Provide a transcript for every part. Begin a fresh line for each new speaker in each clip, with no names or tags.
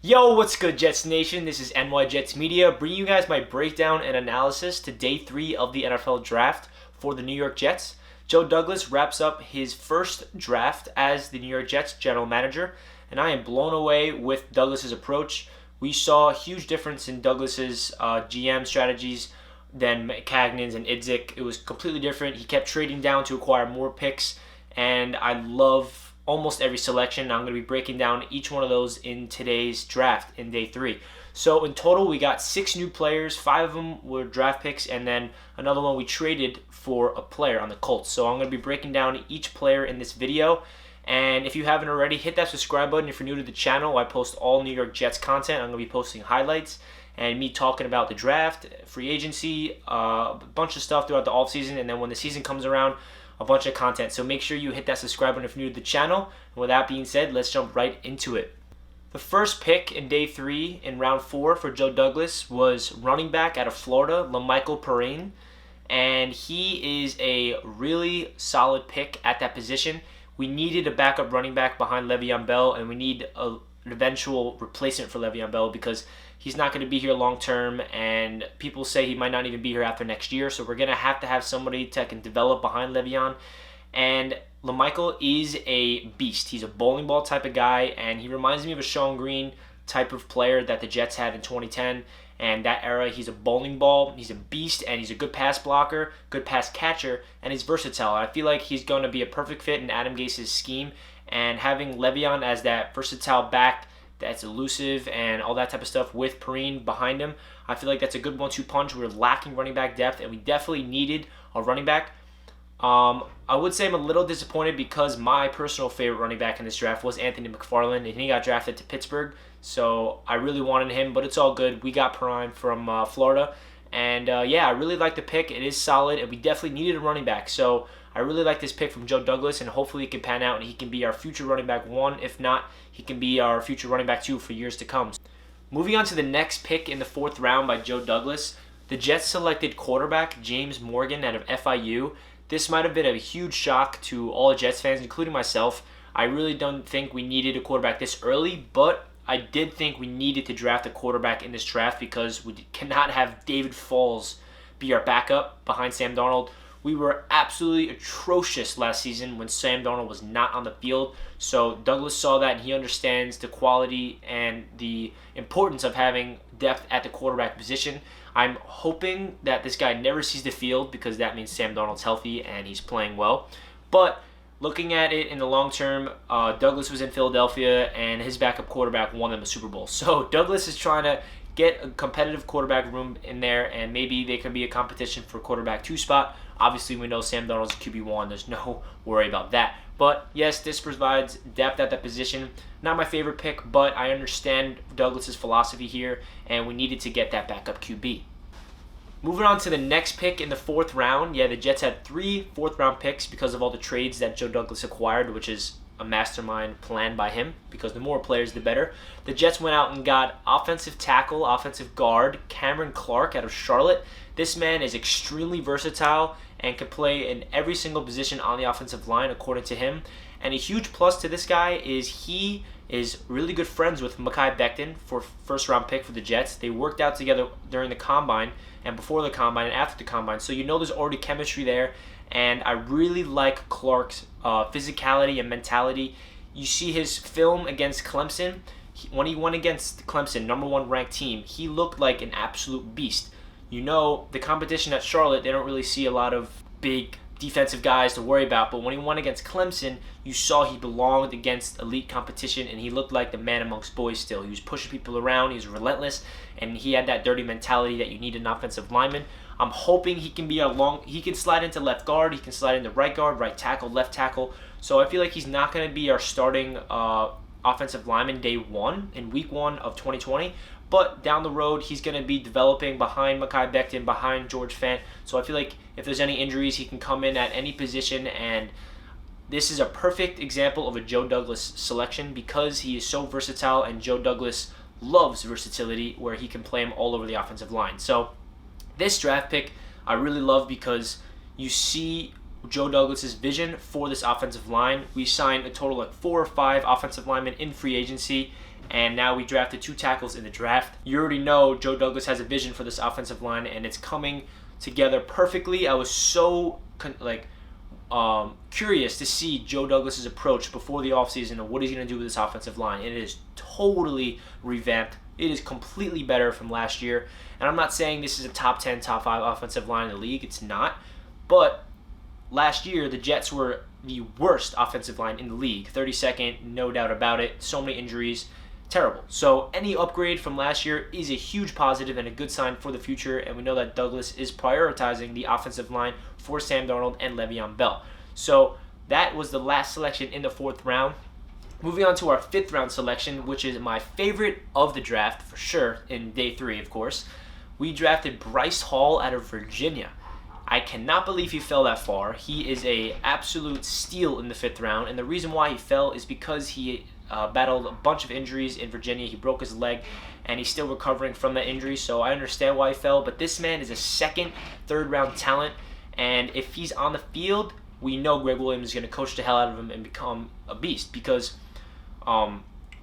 Yo, what's good, Jets Nation? This is NY Jets Media, bringing you guys my breakdown and analysis to day 3 of the NFL Draft for the New York Jets. Joe Douglas wraps up his first draft as the New York Jets general manager, and I am blown away with Douglas's approach. We saw a huge difference in Douglas's GM strategies than Cagney's and Idzik. It was completely different. He kept trading down to acquire more picks, and I love almost every selection. I'm going to be breaking down each one of those in today's draft in day 3. So in total, we got 6 new players. 5 of them were draft picks, and then another one we traded for a player on the Colts. So I'm going to be breaking down each player in this video. And if you haven't already, hit that subscribe button. If you're new to the channel, I post all New York Jets content. I'm going to be posting highlights and me talking about the draft, free agency, a bunch of stuff throughout the offseason. And then when the season comes around, a bunch of content. So make sure you hit that subscribe button if you're new to the channel. And with that being said, let's jump right into it. The first pick in day 3 in round 4 for Joe Douglas was running back out of Florida, LaMical Perine. And he is a really solid pick at that position. We needed a backup running back behind Le'Veon Bell, and we need an eventual replacement for Le'Veon Bell because he's not going to be here long term, and people say he might not even be here after next year. So we're going to have somebody that can develop behind Le'Veon. And LaMical is a beast. He's a bowling ball type of guy, and he reminds me of a Sean Green type of player that the Jets had in 2010. And that era, he's a bowling ball, he's a beast, and he's a good pass blocker, good pass catcher, and he's versatile. I feel like he's going to be a perfect fit in Adam Gase's scheme, and having Le'Veon as that versatile back that's elusive and all that type of stuff with Perine behind him, I feel like that's a good 1-2 punch. We're lacking running back depth, and we definitely needed a running back. I would say I'm a little disappointed because my personal favorite running back in this draft was Anthony McFarland, and he got drafted to Pittsburgh, so I really wanted him, but it's all good. We got Perine from Florida, and yeah, I really like the pick. It is solid, and we definitely needed a running back, so I really like this pick from Joe Douglas, and hopefully it can pan out, and he can be our future running back 1. If not, he can be our future running back 2 for years to come. Moving on to the next pick in the 4th round by Joe Douglas, the Jets selected quarterback James Morgan out of FIU. This might have been a huge shock to all Jets fans, including myself. I really don't think we needed a quarterback this early, but I did think we needed to draft a quarterback in this draft because we cannot have David Foles be our backup behind Sam Darnold. We were absolutely atrocious last season when Sam Darnold was not on the field. So Douglas saw that, and he understands the quality and the importance of having depth at the quarterback position. I'm hoping that this guy never sees the field because that means Sam Darnold's healthy and he's playing well. But looking at it in the long term, Douglas was in Philadelphia, and his backup quarterback won them a Super Bowl. So Douglas is trying to get a competitive quarterback room in there, and maybe they can be a competition for quarterback 2 spot. Obviously, we know Sam Darnold's QB1. There's no worry about that. But yes, this provides depth at that position. Not my favorite pick, but I understand Douglas's philosophy here, and we needed to get that backup QB. Moving on to the next pick in the 4th round. Yeah, the Jets had 3 4th-round picks because of all the trades that Joe Douglas acquired, which is a mastermind plan by him because the more players, the better. The Jets went out and got offensive tackle, offensive guard, Cameron Clark out of Charlotte. This man is extremely versatile and can play in every single position on the offensive line, according to him. And a huge plus to this guy is he is really good friends with Mekhi Becton for 1st-round pick for the Jets. They worked out together during the Combine and before the Combine and after the Combine. So you know there's already chemistry there. And I really like Clark's physicality and mentality. You see his film against Clemson. When he went against Clemson, number 1 ranked team, he looked like an absolute beast. You know, the competition at Charlotte, they don't really see a lot of big defensive guys to worry about. But when he won against Clemson, you saw he belonged against elite competition, and he looked like the man amongst boys still. He was pushing people around. He was relentless, and he had that dirty mentality that you need in an offensive lineman. I'm hoping he can be he can slide into left guard, he can slide into right guard, right tackle, left tackle. So I feel like he's not going to be our starting offensive lineman day 1 in week 1 of 2020. But down the road, he's going to be developing behind Mekhi Becton, behind George Fant. So I feel like if there's any injuries, he can come in at any position. And this is a perfect example of a Joe Douglas selection because he is so versatile, and Joe Douglas loves versatility where he can play him all over the offensive line. So this draft pick I really love because you see Joe Douglas's vision for this offensive line. We signed a total of 4 or 5 offensive linemen in free agency, And now we drafted 2 tackles in the draft. You already know Joe Douglas has a vision for this offensive line, and it's coming together perfectly. I was so curious to see Joe Douglas's approach before the offseason and what he's going to do with this offensive line. It is totally revamped. It is completely better from last year. And I'm not saying this is a top 10, top 5 offensive line in the league. It's not. But last year, the Jets were the worst offensive line in the league. 32nd, no doubt about it. So many injuries. Terrible. So any upgrade from last year is a huge positive and a good sign for the future. And we know that Douglas is prioritizing the offensive line for Sam Darnold and Le'Veon Bell. So that was the last selection in the 4th round. Moving on to our 5th round selection, which is my favorite of the draft for sure, in day 3, of course. We drafted Bryce Hall out of Virginia. I cannot believe he fell that far. He is a absolute steal in the 5th round, and the reason why he fell is because he battled a bunch of injuries in Virginia. He broke his leg, and he's still recovering from that injury, so I understand why he fell. But this man is a 2nd, 3rd round talent, and if he's on the field, we know Greg Williams is going to coach the hell out of him and become a beast, because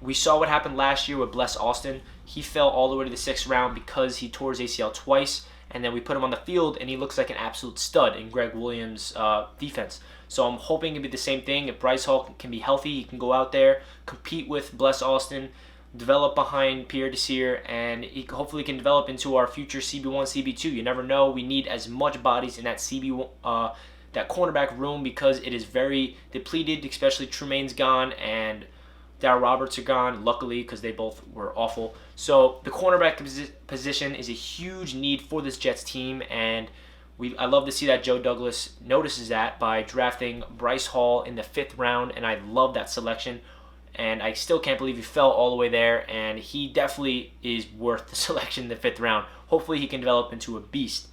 we saw what happened last year with Bless Austin. He fell all the way to the 6th round because he tore his ACL twice, and then we put him on the field, and he looks like an absolute stud in Greg Williams' defense. So I'm hoping it'll be the same thing. If Bryce Hall can be healthy, he can go out there, compete with Bless Austin, develop behind Pierre Desir, and he hopefully can develop into our future CB1, CB2. You never know. We need as much bodies in that that cornerback room, because it is very depleted, especially Tremaine's gone and Darryl Roberts are gone, luckily, because they both were awful. So the cornerback position is a huge need for this Jets team, and I love to see that Joe Douglas notices that by drafting Bryce Hall in the 5th round, and I love that selection. And I still can't believe he fell all the way there, and he definitely is worth the selection in the 5th round. Hopefully he can develop into a beast.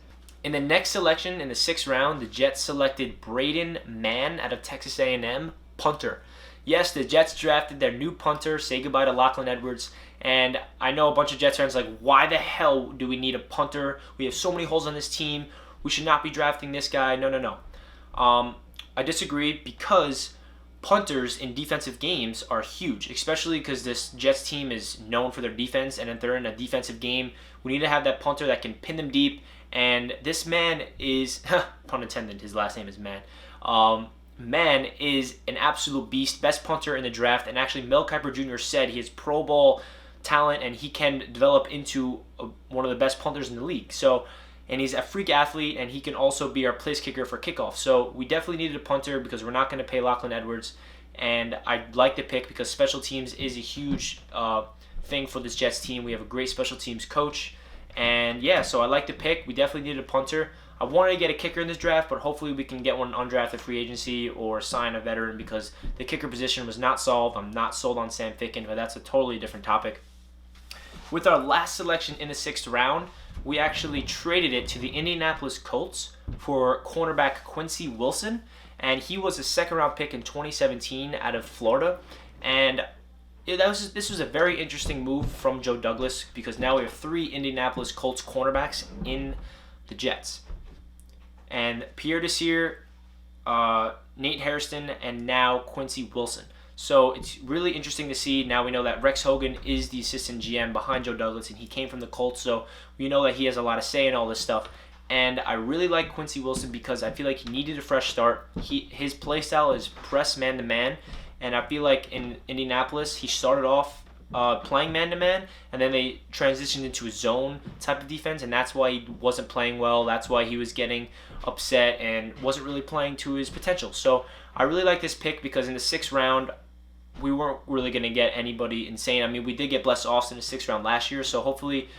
In the next selection, in the 6th round, the Jets selected Braden Mann out of Texas A&M, punter. Yes, the Jets drafted their new punter. Say goodbye to Lachlan Edwards. And I know a bunch of Jets fans are like, why the hell do we need a punter? We have so many holes on this team. We should not be drafting this guy. No. I disagree, because punters in defensive games are huge, especially because this Jets team is known for their defense, and if they're in a defensive game, we need to have that punter that can pin them deep. And this man is, pun intended, his last name is Mann. Mann is an absolute beast, best punter in the draft, and actually Mel Kiper Jr. said he has Pro Bowl talent and he can develop into one of the best punters in the league. So, and he's a freak athlete, and he can also be our place kicker for kickoff. So we definitely needed a punter, because we're not going to pay Lachlan Edwards, and I'd like the pick because special teams is a huge thing for this Jets team. We have a great special teams coach, and yeah, so I like the pick. We definitely needed a punter. I wanted to get a kicker in this draft, but hopefully we can get one undrafted free agency or sign a veteran, because the kicker position was not solved. I'm not sold on Sam Ficken, but that's a totally different topic. With our last selection in the 6th round, we actually traded it to the Indianapolis Colts for cornerback Quincy Wilson, and he was a 2nd round pick in 2017 out of Florida. And this was a very interesting move from Joe Douglas, because now we have 3 Indianapolis Colts cornerbacks in the Jets. And Pierre Desir, Nate Hairston, and now Quincy Wilson. So it's really interesting to see. Now we know that Rex Hogan is the assistant GM behind Joe Douglas, and he came from the Colts, so we know that he has a lot of say in all this stuff. And I really like Quincy Wilson because I feel like he needed a fresh start. His play style is press man-to-man, and I feel like in Indianapolis he started off playing man-to-man, and then they transitioned into a zone type of defense, and that's why he wasn't playing well. That's why he was getting upset and wasn't really playing to his potential. So I really like this pick because in the 6th round, we weren't really going to get anybody insane. I mean, we did get Bless Austin in the 6th round last year, so hopefully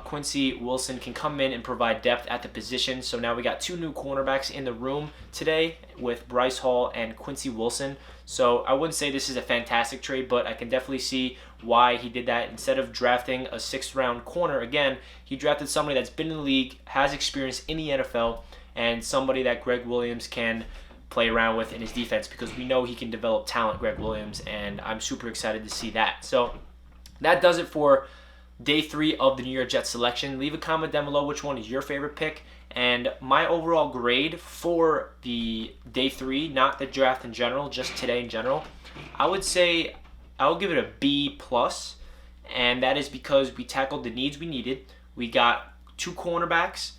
Quincy Wilson can come in and provide depth at the position. So now we got 2 new cornerbacks in the room today with Bryce Hall and Quincy Wilson. So I wouldn't say this is a fantastic trade, but I can definitely see why he did that. Instead of drafting a 6th round corner, again, he drafted somebody that's been in the league, has experience in the NFL, and somebody that Greg Williams can play around with in his defense, because we know he can develop talent, Greg Williams, and I'm super excited to see that. So that does it for day 3 of the New York Jets selection. Leave a comment down below which one is your favorite pick, and my overall grade for the day 3, not the draft in general, just today in general, I would say I'll give it a B plus, and that is because we tackled the needs we needed. We got 2 cornerbacks,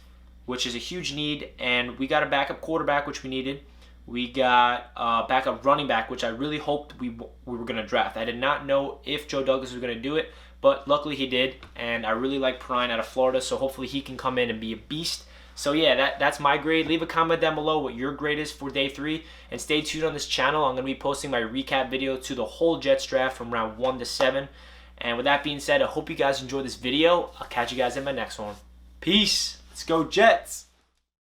which is a huge need, and we got a backup quarterback, which we needed. We got a backup running back, which I really hoped we were going to draft. I did not know if Joe Douglas was going to do it, but luckily he did, and I really like Perine out of Florida, so hopefully he can come in and be a beast. So yeah, that's my grade. Leave a comment down below what your grade is for day 3, and stay tuned on this channel. I'm going to be posting my recap video to the whole Jets draft from round 1 to 7. And with that being said, I hope you guys enjoyed this video. I'll catch you guys in my next one. Peace. Let's go Jets.